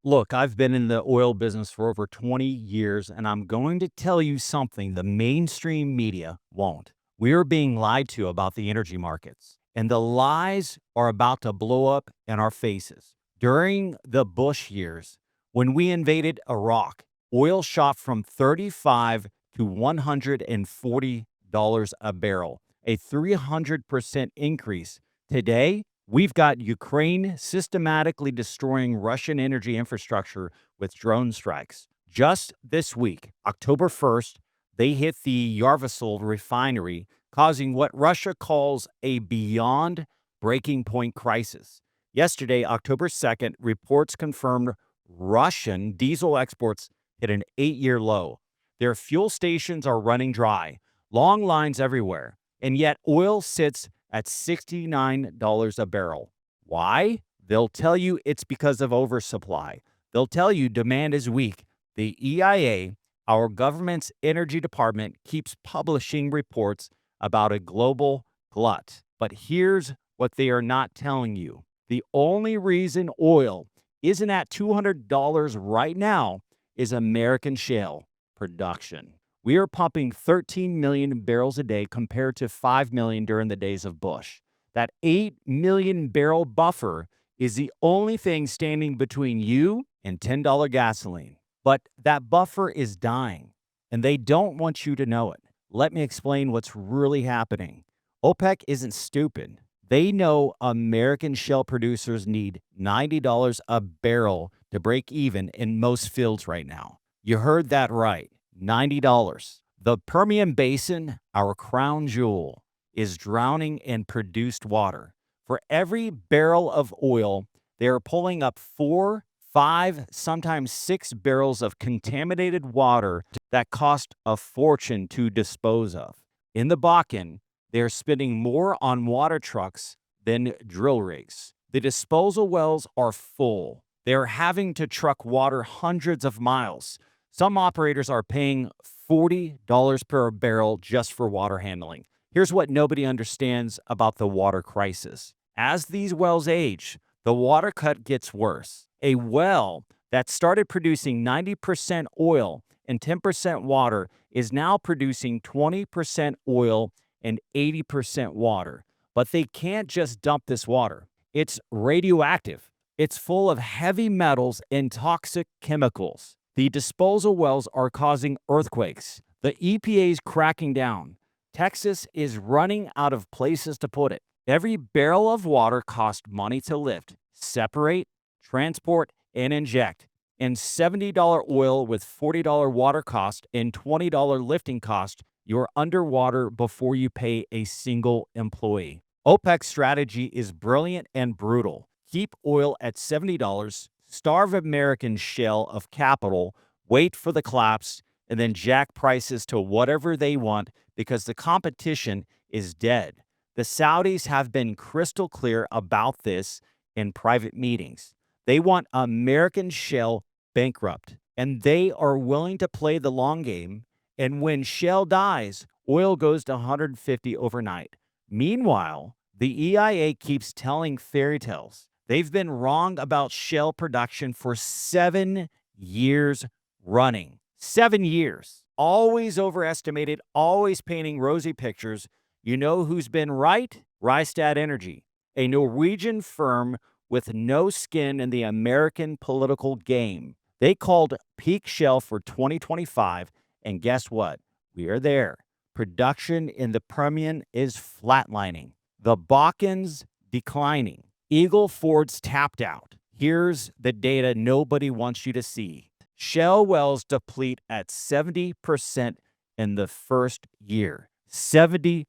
Look, I've been in the oil business for over 20 years, and I'm going to tell you something the mainstream media won't. We are being lied to about the energy markets, and the lies are about to blow up in our faces. During the Bush years, when we invaded Iraq, oil shot from 35 to $140 a barrel, a 300% increase. Today, we've got Ukraine systematically destroying Russian energy infrastructure with drone strikes. Just this week, October 1st, they hit the Yarvasol refinery, causing what Russia calls a beyond breaking point crisis. Yesterday, October 2nd, reports confirmed Russian diesel exports hit an 8-year low. Their fuel stations are running dry, long lines everywhere, and yet oil sits at $69 a barrel. Why? They'll tell you it's because of oversupply. They'll tell you demand is weak. The EIA, our government's energy department, keeps publishing reports about a global glut. But here's what they are not telling you. The only reason oil isn't at $200 right now is American shale production. We are pumping 13 million barrels a day compared to 5 million during the days of Bush. That 8 million barrel buffer is the only thing standing between you and $10 gasoline. But that buffer is dying, and they don't want you to know it. Let me explain what's really happening. OPEC isn't stupid. They know American shale producers need $90 a barrel to break even in most fields right now. You heard that right. $90. The Permian Basin, our crown jewel, is drowning in produced water. For every barrel of oil, they are pulling up 4, 5, sometimes 6 barrels of contaminated water that cost a fortune to dispose of. In the Bakken, they are spending more on water trucks than drill rigs. The disposal wells are full. They are having to truck water hundreds of miles. Some operators are paying $40 per barrel just for water handling. Here's what nobody understands about the water crisis. As these wells age, the water cut gets worse. A well that started producing 90% oil and 10% water is now producing 20% oil and 80% water. But they can't just dump this water. It's radioactive. It's full of heavy metals and toxic chemicals. The disposal wells are causing earthquakes. The EPA is cracking down. Texas is running out of places to put it. Every barrel of water costs money to lift, separate, transport, and inject. And $70 oil with $40 water cost and $20 lifting cost, you're underwater before you pay a single employee. OPEC's strategy is brilliant and brutal. Keep oil at $70, starve American shale of capital, wait for the collapse, and then jack prices to whatever they want because the competition is dead. The Saudis have been crystal clear about this in private meetings. They want American shale bankrupt, and they are willing to play the long game. And when shale dies, oil goes to 150 overnight. Meanwhile, the EIA keeps telling fairy tales. They've been wrong about shale production for 7 years running. 7 years. Always overestimated, always painting rosy pictures. You know who's been right? Rystad Energy, a Norwegian firm with no skin in the American political game. They called peak shale for 2025, and guess what? We are there. Production in the Permian is flatlining. The Bakken's declining. Eagle Ford's tapped out. Here's the data nobody wants you to see. Shale wells deplete at 70% in the first year. 70%.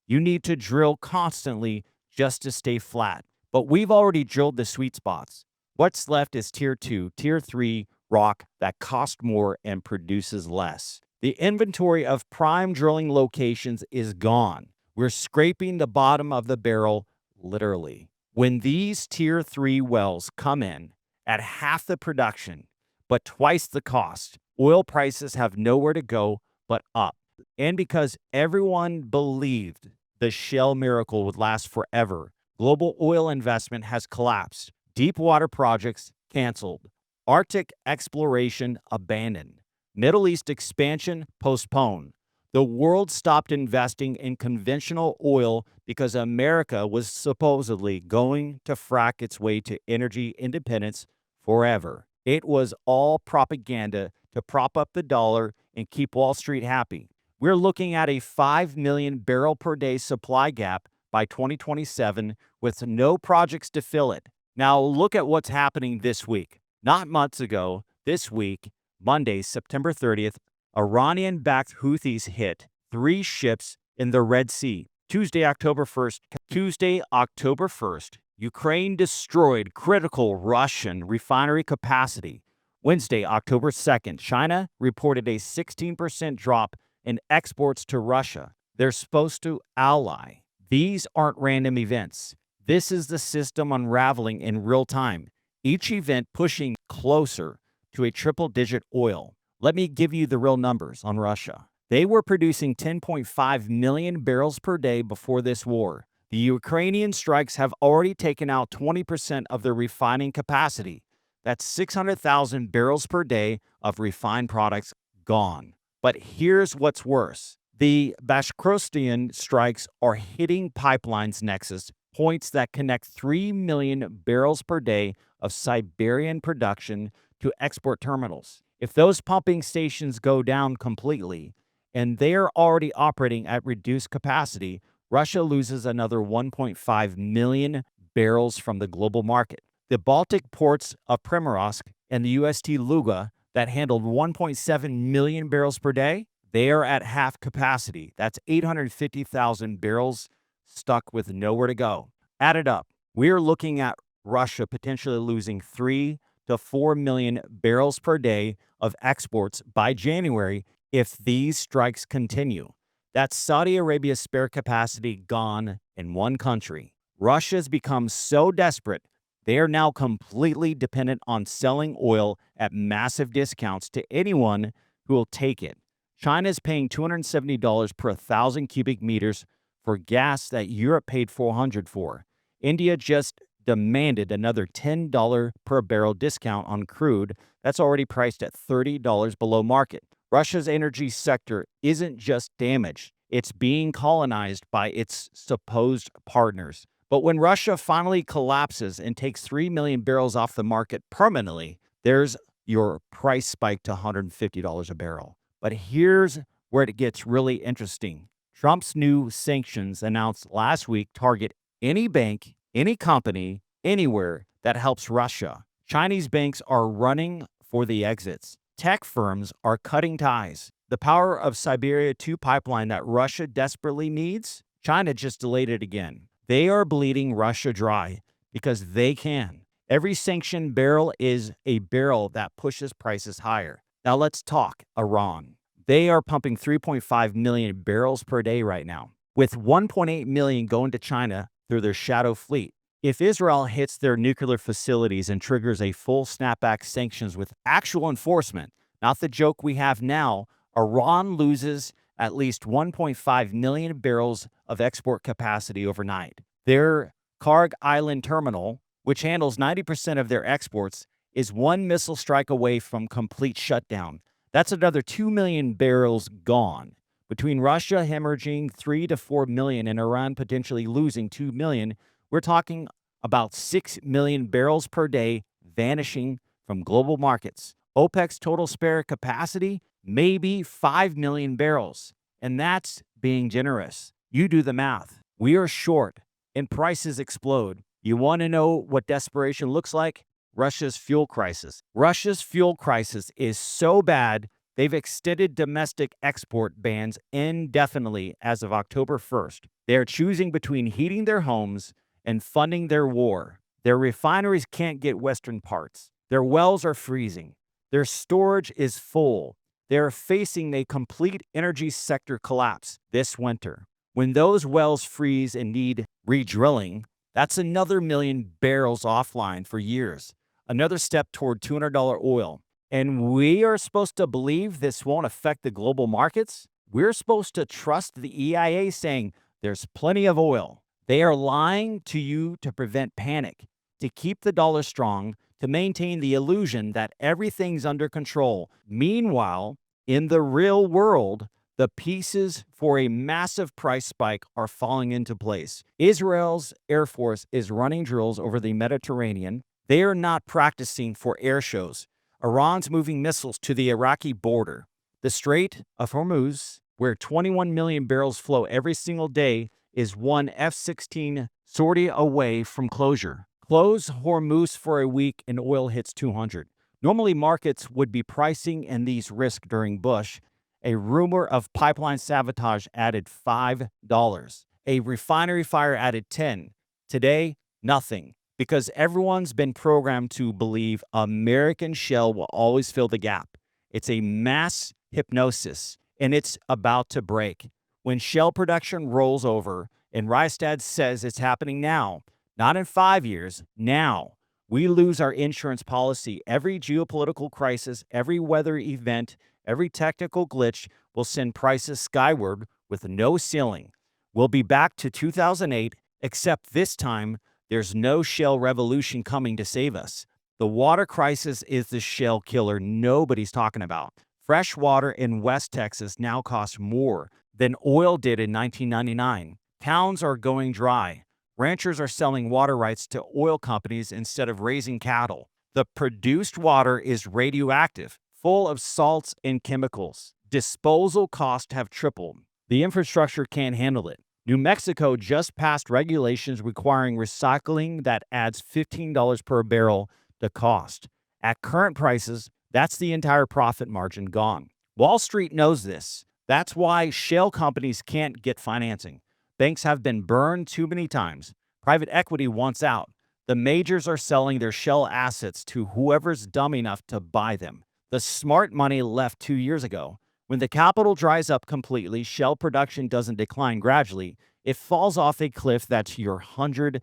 You need to drill constantly just to stay flat. But we've already drilled the sweet spots. What's left is tier 2, tier 3 rock that costs more and produces less. The inventory of prime drilling locations is gone. We're scraping the bottom of the barrel, literally. When these tier 3 wells come in at half the production, but twice the cost, oil prices have nowhere to go but up. And because everyone believed the shale miracle would last forever, global oil investment has collapsed. Deep water projects canceled. Arctic exploration abandoned. Middle East expansion postponed. The world stopped investing in conventional oil because America was supposedly going to frack its way to energy independence forever. It was all propaganda to prop up the dollar and keep Wall Street happy. We're looking at a 5 million barrel per day supply gap by 2027 with no projects to fill it. Now look at what's happening this week. Not months ago, this week, Monday, September 30th, Iranian-backed Houthis hit 3 ships in the Red Sea. Tuesday, October 1st, Ukraine destroyed critical Russian refinery capacity. Wednesday, October 2nd, China reported a 16% drop in exports to Russia. They're supposed to ally. These aren't random events. This is the system unraveling in real time, each event pushing closer to a triple-digit oil. Let me give you the real numbers on Russia. They were producing 10.5 million barrels per day before this war. The Ukrainian strikes have already taken out 20% of their refining capacity. That's 600,000 barrels per day of refined products gone. But here's what's worse. The Bashkortosian strikes are hitting pipelines nexus points that connect 3 million barrels per day of Siberian production to export terminals. If those pumping stations go down completely, and they're already operating at reduced capacity, Russia loses another 1.5 million barrels from the global market. The Baltic ports of Primorovsk and the UST Luga that handled 1.7 million barrels per day, they are at half capacity. That's 850,000 barrels stuck with nowhere to go. Add it up. We're looking at Russia potentially losing 3 to 4 million barrels per day of exports by January if these strikes continue. That's Saudi Arabia's spare capacity gone in one country. Russia's become so desperate, they are now completely dependent on selling oil at massive discounts to anyone who will take it. China's paying $270 per 1,000 cubic meters for gas that Europe paid $400 for. India just demanded another $10 per barrel discount on crude that's already priced at $30 below market. Russia's energy sector isn't just damaged, it's being colonized by its supposed partners. But when Russia finally collapses and takes 3 million barrels off the market permanently, there's your price spike to $150 a barrel. But here's where it gets really interesting. Trump's new sanctions announced last week target any bank, any company, anywhere that helps Russia. Chinese banks are running for the exits. Tech firms are cutting ties. The power of Siberia 2 pipeline that Russia desperately needs, China just delayed it again. They are bleeding Russia dry because they can. Every sanctioned barrel is a barrel that pushes prices higher. Now let's talk Iran. They are pumping 3.5 million barrels per day right now, with 1.8 million going to China through their shadow fleet. If Israel hits their nuclear facilities and triggers a full snapback sanctions with actual enforcement, not the joke we have now, Iran loses at least 1.5 million barrels of export capacity overnight. Their Karg Island terminal, which handles 90% of their exports, is one missile strike away from complete shutdown. That's another 2 million barrels gone. Between Russia hemorrhaging 3 to 4 million and Iran potentially losing 2 million, we're talking about 6 million barrels per day vanishing from global markets. OPEC's total spare capacity, maybe 5 million barrels. And that's being generous. You do the math. We are short and prices explode. You want to know what desperation looks like? Russia's fuel crisis. Russia's fuel crisis is so bad, they've extended domestic export bans indefinitely as of October 1st. They are choosing between heating their homes and funding their war. Their refineries can't get Western parts. Their wells are freezing. Their storage is full. They are facing a complete energy sector collapse this winter. When those wells freeze and need re-drilling, that's another million barrels offline for years. Another step toward $200 oil. And we are supposed to believe this won't affect the global markets? We're supposed to trust the EIA saying there's plenty of oil. They are lying to you to prevent panic, to keep the dollar strong, to maintain the illusion that everything's under control. Meanwhile, in the real world, the pieces for a massive price spike are falling into place. Israel's Air Force is running drills over the Mediterranean. They are not practicing for air shows. Iran's moving missiles to the Iraqi border. The Strait of Hormuz, where 21 million barrels flow every single day, is one F-16 sortie away from closure. Close Hormuz for a week and oil hits 200. Normally, markets would be pricing in these risks during Bush. A rumor of pipeline sabotage added $5. A refinery fire added 10. Today, nothing. Because everyone's been programmed to believe American shale will always fill the gap. It's a mass hypnosis, and it's about to break. When shale production rolls over, and Rystad says it's happening now, not in 5 years, now, we lose our insurance policy. Every geopolitical crisis, every weather event, every technical glitch will send prices skyward with no ceiling. We'll be back to 2008, except this time, there's no shale revolution coming to save us. The water crisis is the shale killer nobody's talking about. Fresh water in West Texas now costs more than oil did in 1999. Towns are going dry. Ranchers are selling water rights to oil companies instead of raising cattle. The produced water is radioactive, full of salts and chemicals. Disposal costs have tripled. The infrastructure can't handle it. New Mexico just passed regulations requiring recycling that adds $15 per barrel to cost. At current prices, that's the entire profit margin gone. Wall Street knows this. That's why shale companies can't get financing. Banks have been burned too many times. Private equity wants out. The majors are selling their shale assets to whoever's dumb enough to buy them. The smart money left 2 years ago. When the capital dries up completely, shale production doesn't decline gradually. It falls off a cliff. That's your $100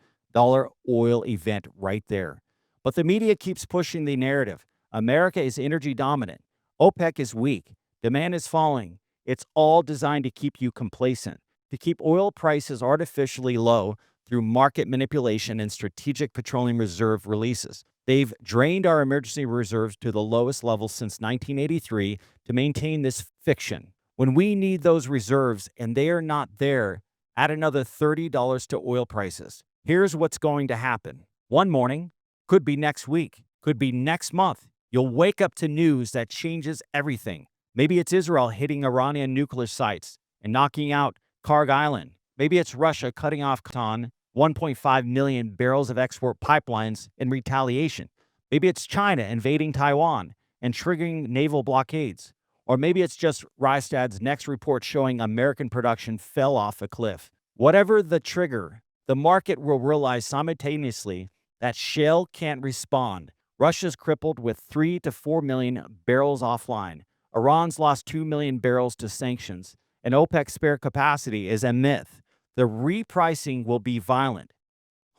oil event right there. But the media keeps pushing the narrative. America is energy dominant. OPEC is weak. Demand is falling. It's all designed to keep you complacent, to keep oil prices artificially low through market manipulation and strategic petroleum reserve releases. They've drained our emergency reserves to the lowest level since 1983 to maintain this fiction. When we need those reserves and they are not there, add another $30 to oil prices. Here's what's going to happen. One morning, could be next week, could be next month, you'll wake up to news that changes everything. Maybe it's Israel hitting Iranian nuclear sites and knocking out Karg Island. Maybe it's Russia cutting off Qatar 1.5 million barrels of export pipelines in retaliation. Maybe it's China invading Taiwan and triggering naval blockades. Or maybe it's just Rystad's next report showing American production fell off a cliff. Whatever the trigger, the market will realize simultaneously that shale can't respond. Russia's crippled with 3 to 4 million barrels offline. Iran's lost 2 million barrels to sanctions. And OPEC's spare capacity is a myth. The repricing will be violent.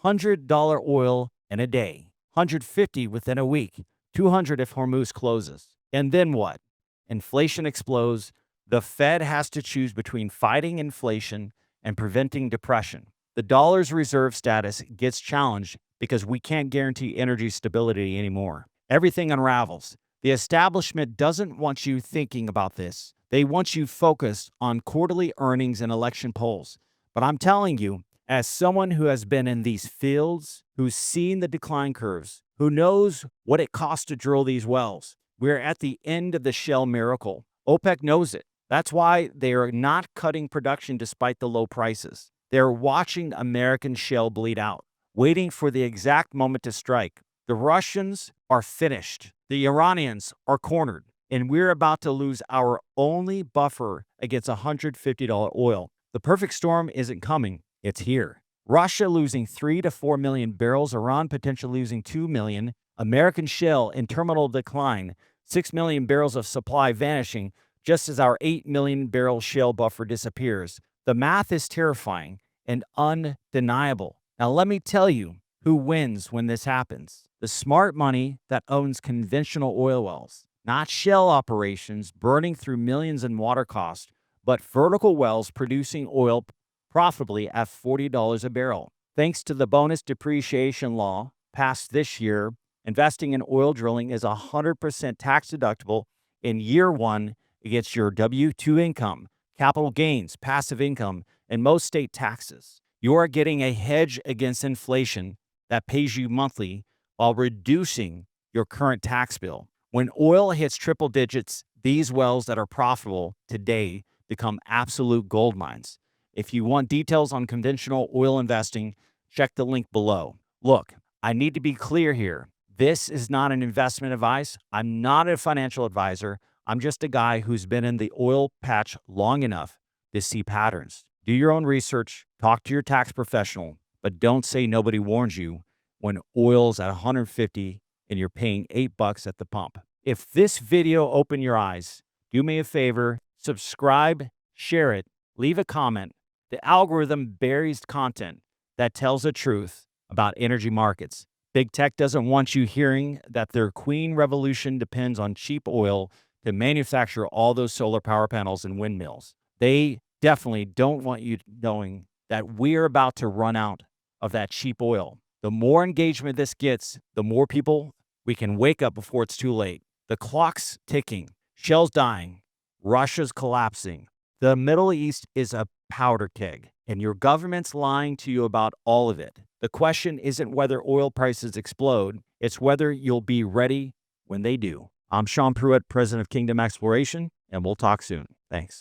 $100 oil in a day, $150 within a week, $200 if Hormuz closes. And then what? Inflation explodes. The Fed has to choose between fighting inflation and preventing depression. The dollar's reserve status gets challenged because we can't guarantee energy stability anymore. Everything unravels. The establishment doesn't want you thinking about this. They want you focused on quarterly earnings and election polls. But I'm telling you, as someone who has been in these fields, who's seen the decline curves, who knows what it costs to drill these wells, we're at the end of the shale miracle. OPEC knows it. That's why they are not cutting production despite the low prices. They're watching American shale bleed out, waiting for the exact moment to strike. The Russians are finished. The Iranians are cornered. And we're about to lose our only buffer against $150 oil. The perfect storm isn't coming. It's here. Russia losing 3 to 4 million barrels. Iran potentially losing 2 million. American shale in terminal decline. 6 million barrels of supply vanishing just as our 8 million barrel shale buffer disappears. The math is terrifying and undeniable. Now let me tell you who wins when this happens. The smart money that owns conventional oil wells. Not shale operations burning through millions in water cost, but vertical wells producing oil profitably at $40 a barrel. Thanks to the bonus depreciation law passed this year, Investing in oil drilling is 100% tax deductible. In year one, it gets your W-2 income, capital gains, passive income, and most state taxes. You are getting a hedge against inflation that pays you monthly while reducing your current tax bill. When oil hits triple digits, these wells that are profitable today become absolute gold mines. If you want details on conventional oil investing, check the link below. Look, I need to be clear here. This is not an investment advice. I'm not a financial advisor. I'm just a guy who's been in the oil patch long enough to see patterns. Do your own research, talk to your tax professional, but don't say nobody warned you when oil's at 150 and you're paying $8 at the pump. If this video opened your eyes, do me a favor, subscribe, share it, leave a comment. The algorithm buries content that tells the truth about energy markets. Big tech doesn't want you hearing that their queen revolution depends on cheap oil to manufacture all those solar power panels and windmills. They definitely don't want you knowing that we're about to run out of that cheap oil. The more engagement this gets, the more people we can wake up before it's too late. The clock's ticking. Shell's dying. Russia's collapsing. The Middle East is a powder keg, and your government's lying to you about all of it. The question isn't whether oil prices explode, it's whether you'll be ready when they do. I'm Sean Pruitt, president of Kingdom Exploration, and we'll talk soon. Thanks.